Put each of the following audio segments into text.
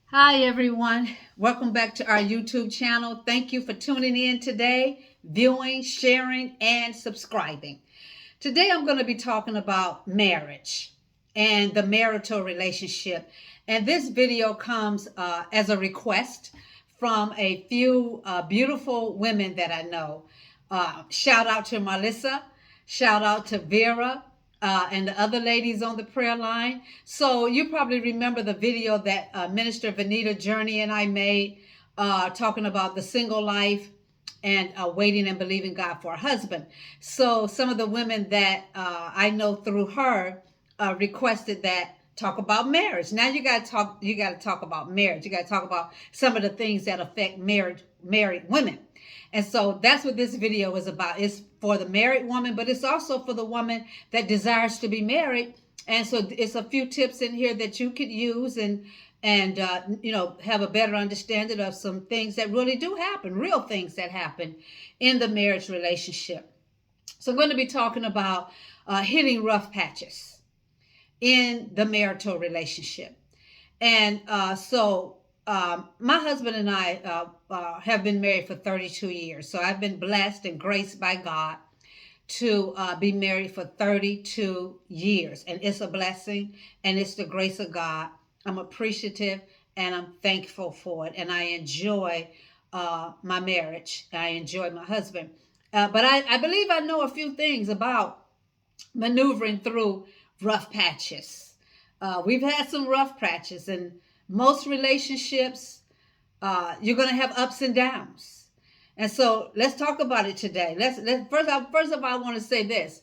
Hi, everyone. Welcome back to our YouTube channel. Thank you for tuning in today, viewing, sharing, and subscribing. Today, I'm going to be talking about marriage and the marital relationship. And this video comes as a request from a few beautiful women that I know. Shout out to Melissa. Shout out to Vera and the other ladies on the prayer line. So you probably remember the video that Minister Vanita Journey and I made talking about the single life and waiting and believing God for a husband. So some of the women that I know through her requested that talk about marriage. Now you got to talk. You got to talk about marriage. You got to talk about some of the things that affect married women. And so that's what this video is about. It's for the married woman, but it's also for the woman that desires to be married. And so it's a few tips in here that you could use and have a better understanding of some things that really do happen, real things that happen in the marriage relationship. So I'm going to be talking about hitting rough patches in the marital relationship. And my husband and I have been married for 32 years. So I've been blessed and graced by God to be married for 32 years. And it's a blessing and it's the grace of God. I'm appreciative and I'm thankful for it. And I enjoy my marriage. I enjoy my husband. But I believe I know a few things about maneuvering through rough patches. We've had some rough patches, and most relationships, you're going to have ups and downs. And so let's talk about it today. First of all, I want to say this.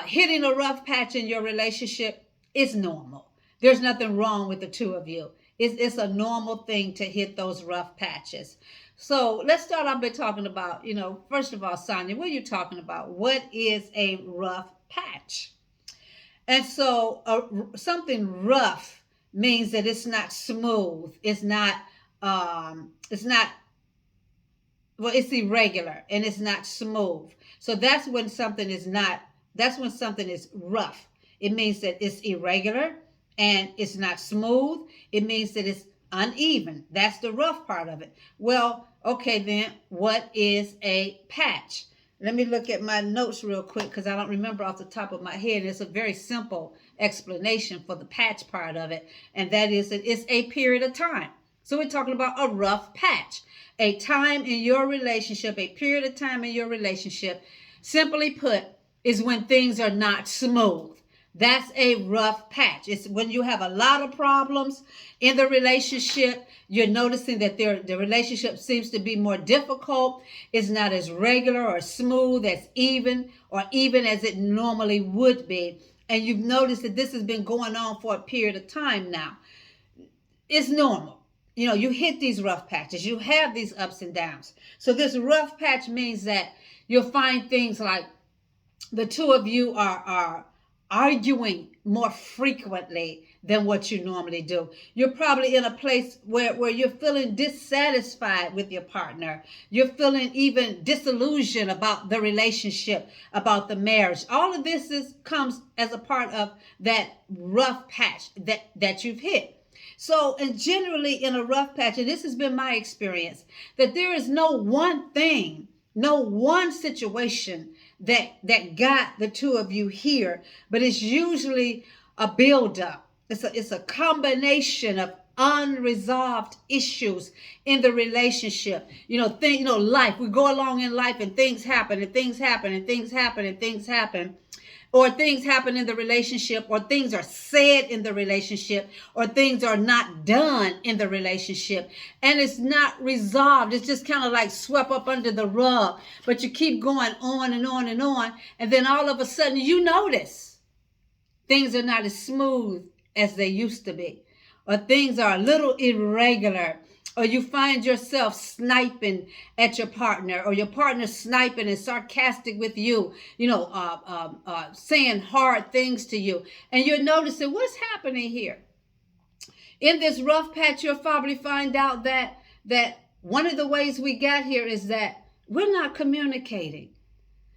Hitting a rough patch in your relationship is normal. There's nothing wrong with the two of you. It's a normal thing to hit those rough patches. So let's start off by talking about, first of all, Sonia, what are you talking about? What is a rough patch? And so something rough means that it's not smooth. It's irregular and it's not smooth. So that's when something is rough. It means that it's irregular and it's not smooth. It means that it's uneven. That's the rough part of it. Well, okay, then what is a patch? Let me look at my notes real quick because I don't remember off the top of my head. It's a very simple explanation for the patch part of it, and that is that it's a period of time. So we're talking about a rough patch, a time in your relationship, a period of time in your relationship, simply put, is when things are not smooth. That's a rough patch. It's when you have a lot of problems in the relationship. You're noticing that the relationship seems to be more difficult. It's not as regular or smooth as even as it normally would be. And you've noticed that this has been going on for a period of time now. It's normal. You hit these rough patches. You have these ups and downs. So this rough patch means that you'll find things like the two of you are arguing more frequently than what you normally do. You're probably in a place where you're feeling dissatisfied with your partner. You're feeling even disillusioned about the relationship, about the marriage. All of this comes as a part of that rough patch that you've hit. So, and generally in a rough patch, and this has been my experience, that there is no one thing, no one situation that got the two of you here, but it's usually a buildup. It's a combination of unresolved issues in the relationship. Life. We go along in life and things happen and things happen and things happen and things happen. Or things happen in the relationship, or things are said in the relationship, or things are not done in the relationship, and it's not resolved. It's just kind of like swept up under the rug, but you keep going on and on and on, and then all of a sudden you notice things are not as smooth as they used to be, or things are a little irregular, or you find yourself sniping at your partner, or your partner sniping and sarcastic with you, saying hard things to you. And you're noticing what's happening here. In this rough patch, you'll probably find out that one of the ways we got here is that we're not communicating.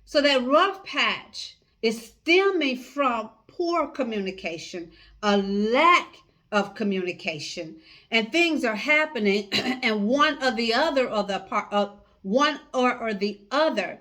So that rough patch is stemming from poor communication, a lack of communication, and things are happening, and one or the other, or the part of one or the other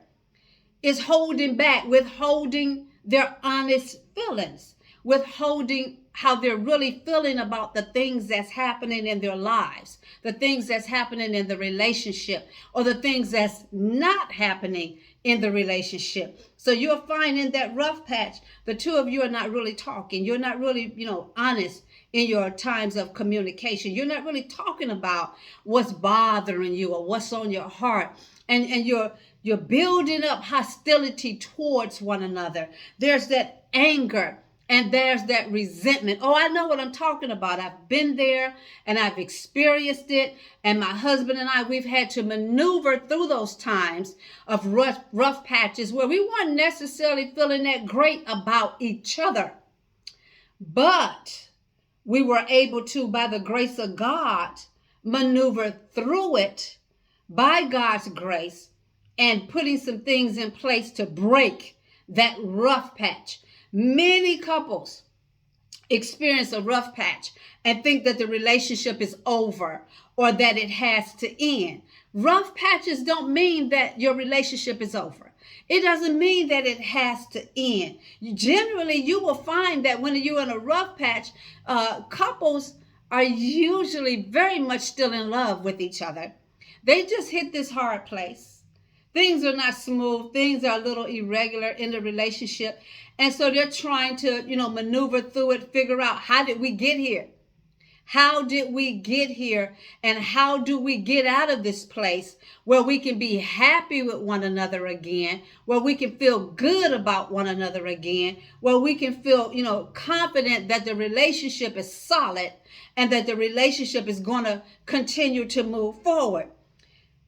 is holding back, withholding their honest feelings, withholding how they're really feeling about the things that's happening in their lives, the things that's happening in the relationship, or the things that's not happening in the relationship. So you'll find in that rough patch, the two of you are not really talking. You're not really, honest in your times of communication. You're not really talking about what's bothering you or what's on your heart. And you're building up hostility towards one another. There's that anger and there's that resentment. Oh, I know what I'm talking about. I've been there and I've experienced it. And my husband and I, we've had to maneuver through those times of rough patches where we weren't necessarily feeling that great about each other. But we were able to, by the grace of God, maneuver through it by God's grace, and putting some things in place to break that rough patch. Many couples experience a rough patch and think that the relationship is over or that it has to end. Rough patches don't mean that your relationship is over. It doesn't mean that it has to end. Generally, you will find that when you're in a rough patch, couples are usually very much still in love with each other. They just hit this hard place. Things are not smooth. Things are a little irregular in the relationship. And so they're trying to, maneuver through it, figure out, how did we get here? How did we get here? And how do we get out of this place where we can be happy with one another again, where we can feel good about one another again, where we can feel, confident that the relationship is solid and that the relationship is going to continue to move forward.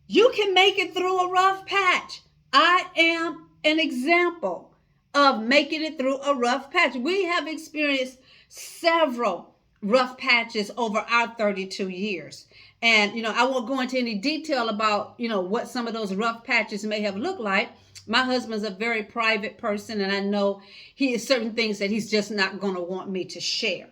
You can make it through a rough patch. I am an example of making it through a rough patch. We have experienced several rough patches over our 32 years. And, I won't go into any detail about, what some of those rough patches may have looked like. My husband's a very private person, and I know he has certain things that he's just not going to want me to share.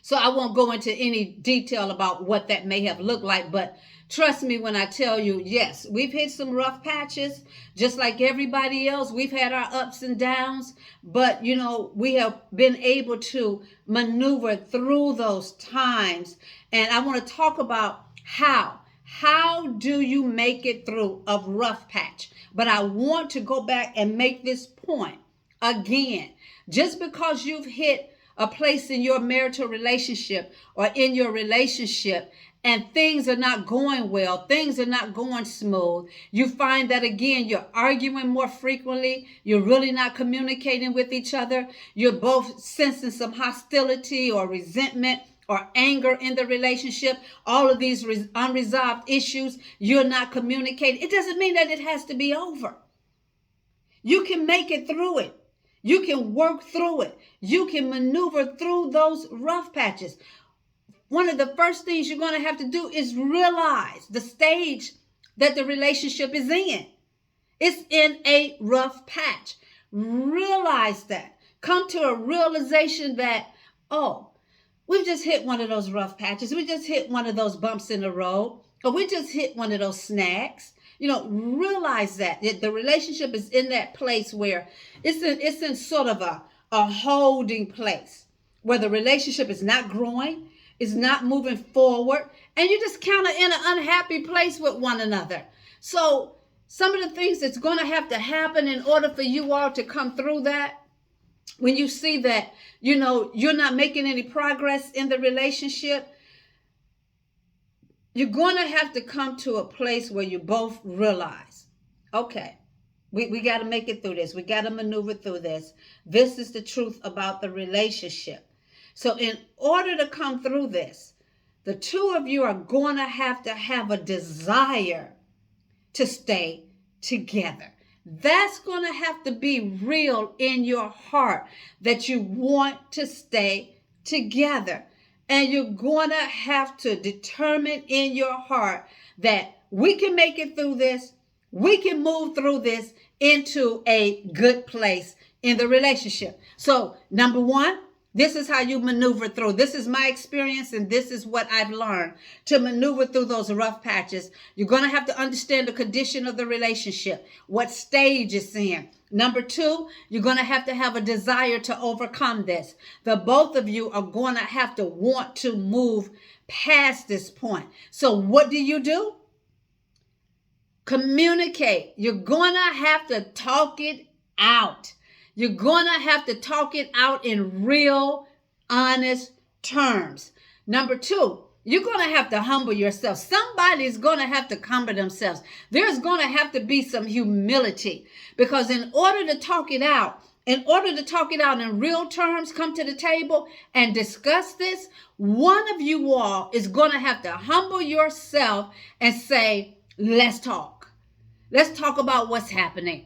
So I won't go into any detail about what that may have looked like, but trust me when I tell you, yes, we've hit some rough patches, just like everybody else. We've had our ups and downs, but, we have been able to maneuver through those times. And I want to talk about how. How do you make it through a rough patch? But I want to go back and make this point again. Just because you've hit a place in your marital relationship or in your relationship and things are not going well, things are not going smooth, you find that again, you're arguing more frequently, you're really not communicating with each other, you're both sensing some hostility or resentment or anger in the relationship, all of these unresolved issues, you're not communicating. It doesn't mean that it has to be over. You can make it through it. You can work through it. You can maneuver through those rough patches. One of the first things you're going to have to do is realize the stage that the relationship is in. It's in a rough patch. Realize that. Come to a realization that, we've just hit one of those rough patches. We just hit one of those bumps in the road. Or we just hit one of those snags. Realize that the relationship is in that place where it's in sort of a holding place where the relationship is not growing, is not moving forward, and you're just kind of in an unhappy place with one another. So some of the things that's going to have to happen in order for you all to come through that, when you see that, you're not making any progress in the relationship, you're going to have to come to a place where you both realize, okay, we got to make it through this. We got to maneuver through this. This is the truth about the relationship. So in order to come through this, the two of you are going to have a desire to stay together. That's going to have to be real in your heart that you want to stay together. And you're going to have to determine in your heart that we can make it through this. We can move through this into a good place in the relationship. So, number one, This is how you maneuver through. This is my experience, and this is what I've learned to maneuver through those rough patches. You're going to have to understand the condition of the relationship, what stage it's in. Number two, you're going to have a desire to overcome this. The both of you are going to have to want to move past this point. So what do? Communicate. You're going to have to talk it out. You're going to have to talk it out in real, honest terms. Number two, you're going to have to humble yourself. Somebody's going to have to humble themselves. There's going to have to be some humility, because in order to talk it out in real terms, come to the table and discuss this, one of you all is going to have to humble yourself and say, let's talk. Let's talk about what's happening.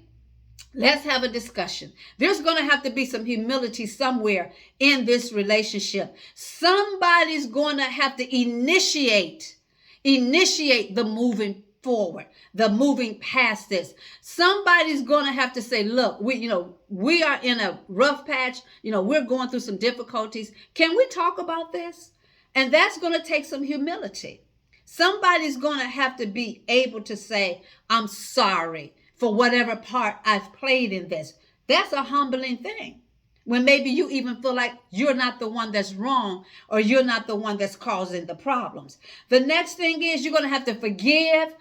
Let's have a discussion. There's going to have to be some humility somewhere in this relationship. Somebody's going to have to initiate the moving forward, the moving past this. Somebody's going to have to say, look, we are in a rough patch. We're going through some difficulties. Can we talk about this? And that's going to take some humility. Somebody's going to have to be able to say, I'm sorry for whatever part I've played in this. That's a humbling thing. When maybe you even feel like you're not the one that's wrong, or you're not the one that's causing the problems. The next thing is you're going to have to forgive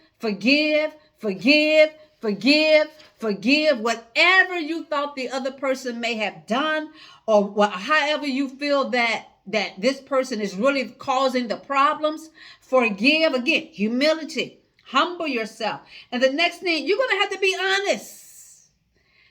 whatever you thought the other person may have done, or however you feel that this person is really causing the problems. Forgive. Again, humility. Humble yourself. And the next thing, you're going to have to be honest.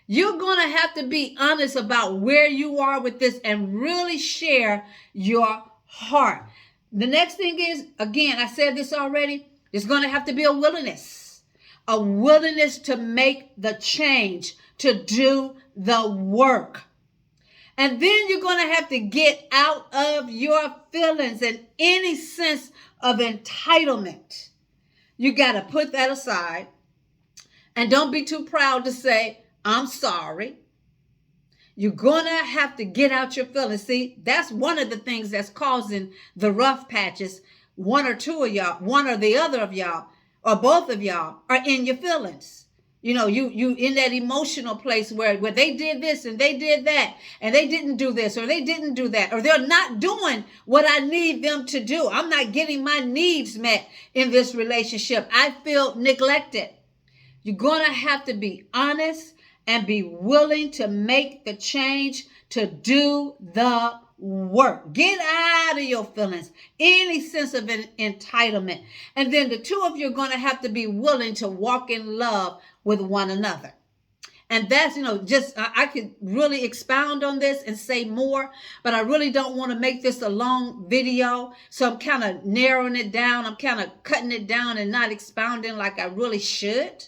You're going to have to be honest about where you are with this and really share your heart. The next thing is, again, I said this already, there's going to have to be a willingness to make the change, to do the work. And then you're going to have to get out of your feelings and any sense of entitlement. You got to put that aside, and don't be too proud to say, I'm sorry. You're going to have to get out your feelings. See, that's one of the things that's causing the rough patches. One or two of y'all, one or the other of y'all, or both of y'all are in your feelings. You in that emotional place where they did this and they did that, and they didn't do this or they didn't do that, or they're not doing what I need them to do. I'm not getting my needs met in this relationship. I feel neglected. You're going to have to be honest and be willing to make the change, to do the work. Get out of your feelings, any sense of entitlement. And then the two of you are going to have to be willing to walk in love with one another. And that's, I could really expound on this and say more, but I really don't want to make this a long video. So I'm kind of narrowing it down. I'm kind of cutting it down and not expounding like I really should,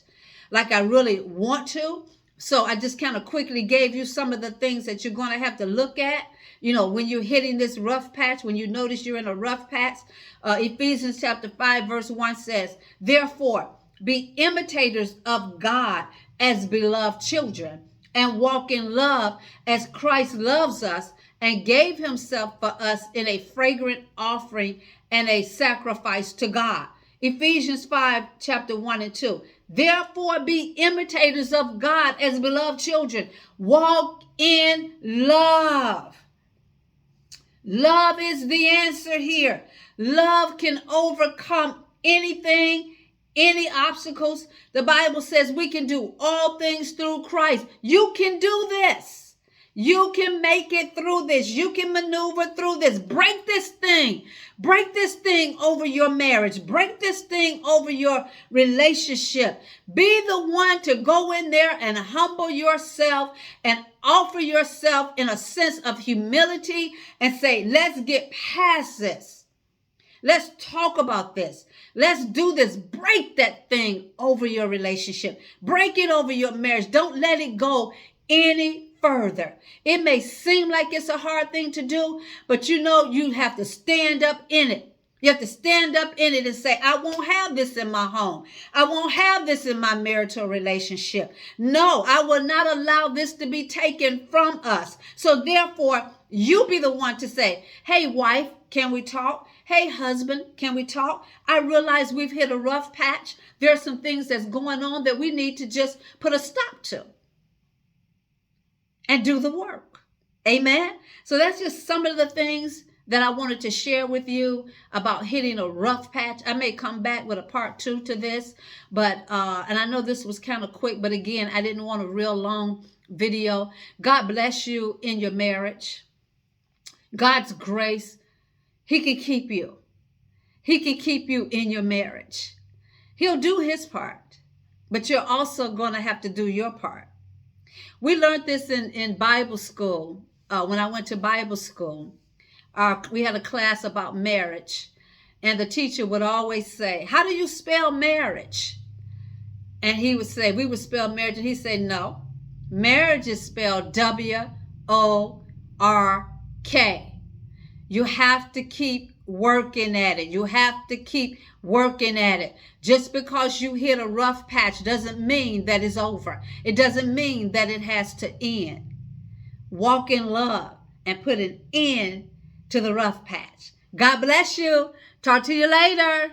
like I really want to. So I just kind of quickly gave you some of the things that you're going to have to look at. When you're hitting this rough patch, when you notice you're in a rough patch, Ephesians chapter 5, verse 1 says, therefore, be imitators of God as beloved children, and walk in love as Christ loves us and gave himself for us in a fragrant offering and a sacrifice to God. Ephesians 5, chapter 1 and 2. Therefore, be imitators of God as beloved children. Walk in love. Love is the answer here. Love can overcome anything, any obstacles. The Bible says we can do all things through Christ. You can do this. You can make it through this. You can maneuver through this. Break this thing. Break this thing over your marriage. Break this thing over your relationship. Be the one to go in there and humble yourself and offer yourself in a sense of humility and say, let's get past this. Let's talk about this. Let's do this. Break that thing over your relationship. Break it over your marriage. Don't let it go any further. It may seem like it's a hard thing to do, but you have to stand up in it. You have to stand up in it and say, I won't have this in my home. I won't have this in my marital relationship. No, I will not allow this to be taken from us. So therefore, you be the one to say, hey, wife, can we talk? Hey, husband, can we talk? I realize we've hit a rough patch. There are some things that's going on that we need to just put a stop to and do the work. Amen. So that's just some of the things that I wanted to share with you about hitting a rough patch. I may come back with a part 2 to this, but and I know this was kind of quick, but again, I didn't want a real long video. God bless you in your marriage. God's grace, he can keep you. He can keep you in your marriage. He'll do his part, but you're also going to have to do your part. We learned this in Bible school. When I went to Bible school, we had a class about marriage, and the teacher would always say, how do you spell marriage? And he would say, we would spell marriage, and he'd say, no, marriage is spelled W-O-R-K. You have to keep working at it. You have to keep working at it. Just because you hit a rough patch doesn't mean that it's over. It doesn't mean that it has to end. Walk in love and put an end to the rough patch. God bless you. Talk to you later.